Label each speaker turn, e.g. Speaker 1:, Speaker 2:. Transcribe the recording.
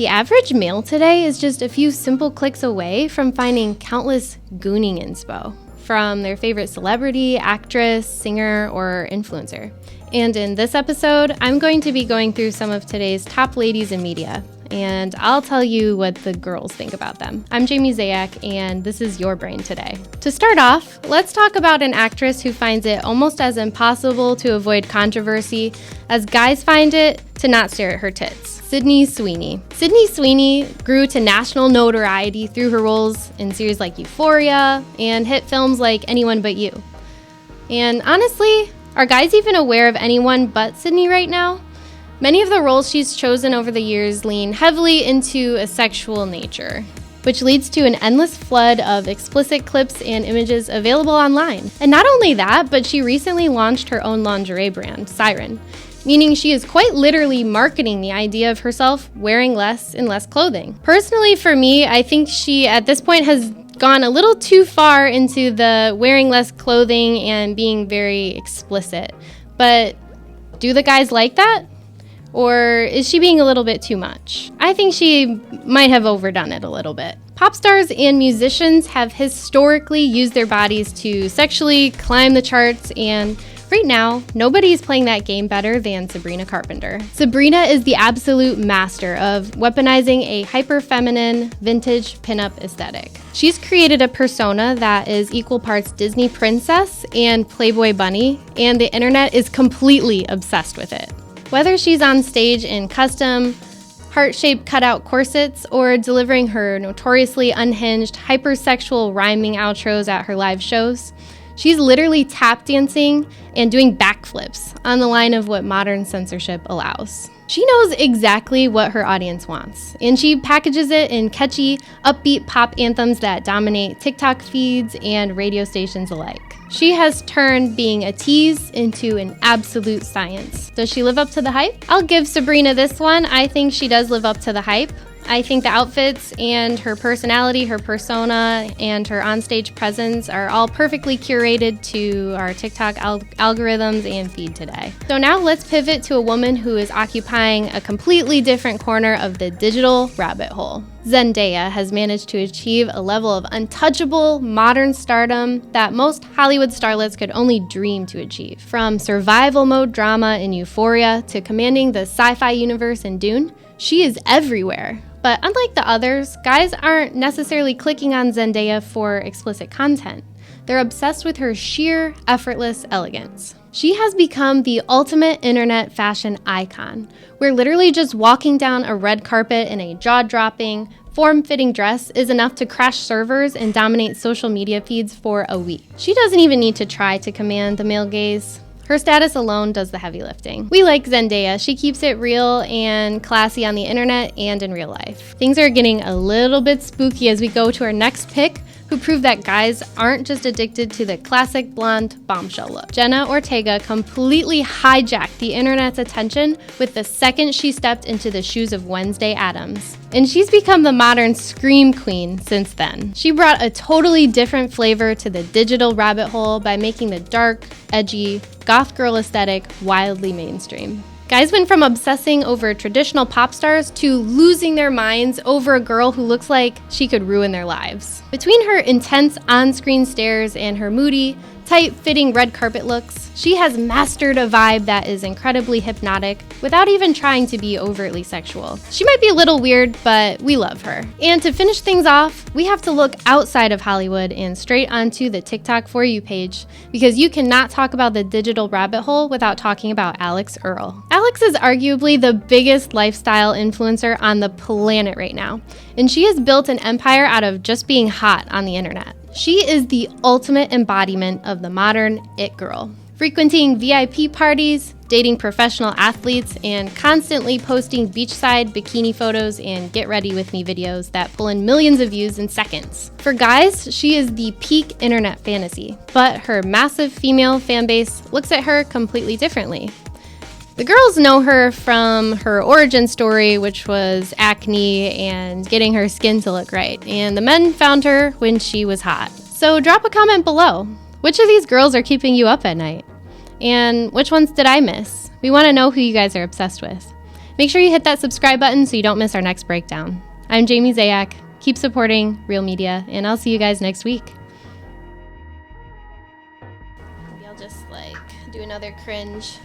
Speaker 1: The average male today is just a few simple clicks away from finding countless gooning inspo from their favorite celebrity, actress, singer, or influencer. And in this episode, I'm going to be going through some of today's top ladies in media, and I'll tell you what the girls think about them. I'm Jamie Zayak, and this is Your Brain Today. To start off, let's talk about an actress who finds it almost as impossible to avoid controversy as guys find it to not stare at her tits. Sydney Sweeney. Sydney Sweeney grew to national notoriety through her roles in series like Euphoria and hit films like Anyone But You. And honestly, are guys even aware of anyone but Sydney right now? Many of the roles she's chosen over the years lean heavily into a sexual nature, which leads to an endless flood of explicit clips and images available online. And not only that, but she recently launched her own lingerie brand, Siren, meaning she is quite literally marketing the idea of herself wearing less and less clothing. Personally, for me, I think she at this point has gone a little too far into the wearing less clothing and being very explicit. But do the guys like that? Or is she being a little bit too much? I think she might have overdone it a little bit. Pop stars and musicians have historically used their bodies to sexually climb the charts, and right now, nobody's playing that game better than Sabrina Carpenter. Sabrina is the absolute master of weaponizing a hyper-feminine, vintage pinup aesthetic. She's created a persona that is equal parts Disney princess and Playboy bunny, and the internet is completely obsessed with it. Whether she's on stage in custom, heart-shaped cutout corsets or delivering her notoriously unhinged, hypersexual rhyming outros at her live shows, she's literally tap dancing and doing backflips on the line of what modern censorship allows. She knows exactly what her audience wants, and she packages it in catchy, upbeat pop anthems that dominate TikTok feeds and radio stations alike. She has turned being a tease into an absolute science. Does she live up to the hype? I'll give Sabrina this one. I think she does live up to the hype. I think the outfits and her personality, her persona, and her onstage presence are all perfectly curated to our TikTok algorithms and feed today. So now let's pivot to a woman who is occupying a completely different corner of the digital rabbit hole. Zendaya has managed to achieve a level of untouchable modern stardom that most Hollywood starlets could only dream to achieve. From survival mode drama in Euphoria to commanding the sci-fi universe in Dune, she is everywhere. But unlike the others, guys aren't necessarily clicking on Zendaya for explicit content. They're obsessed with her sheer, effortless elegance. She has become the ultimate internet fashion icon. We're literally just walking down a red carpet in a jaw-dropping, form-fitting dress is enough to crash servers and dominate social media feeds for a week. She doesn't even need to try to command the male gaze. Her status alone does the heavy lifting. We like Zendaya. She keeps it real and classy on the internet and in real life. Things are getting a little bit spooky as we go to our next pick, who proved that guys aren't just addicted to the classic blonde bombshell look. Jenna Ortega completely hijacked the internet's attention with the second she stepped into the shoes of Wednesday Addams. And she's become the modern scream queen since then. She brought a totally different flavor to the digital rabbit hole by making the dark, edgy, goth girl aesthetic wildly mainstream. Guys went from obsessing over traditional pop stars to losing their minds over a girl who looks like she could ruin their lives. Between her intense on-screen stares and her moody, tight-fitting red carpet looks, she has mastered a vibe that is incredibly hypnotic without even trying to be overtly sexual. She might be a little weird, but we love her. And to finish things off, we have to look outside of Hollywood and straight onto the TikTok For You page, because you cannot talk about the digital rabbit hole without talking about Alex Earle. Alex is arguably the biggest lifestyle influencer on the planet right now, and she has built an empire out of just being hot on the internet. She is the ultimate embodiment of the modern it girl, frequenting VIP parties, dating professional athletes, and constantly posting beachside bikini photos and get ready with me videos that pull in millions of views in seconds. For guys, she is the peak internet fantasy, but her massive female fan base looks at her completely differently. The girls know her from her origin story, which was acne and getting her skin to look right, and the men found her when she was hot. So drop a comment below. Which of these girls are keeping you up at night? And which ones did I miss? We want to know who you guys are obsessed with. Make sure you hit that subscribe button so you don't miss our next breakdown. I'm Jamie Zayak. Keep supporting Real Media, and I'll see you guys next week. Maybe I'll just do another cringe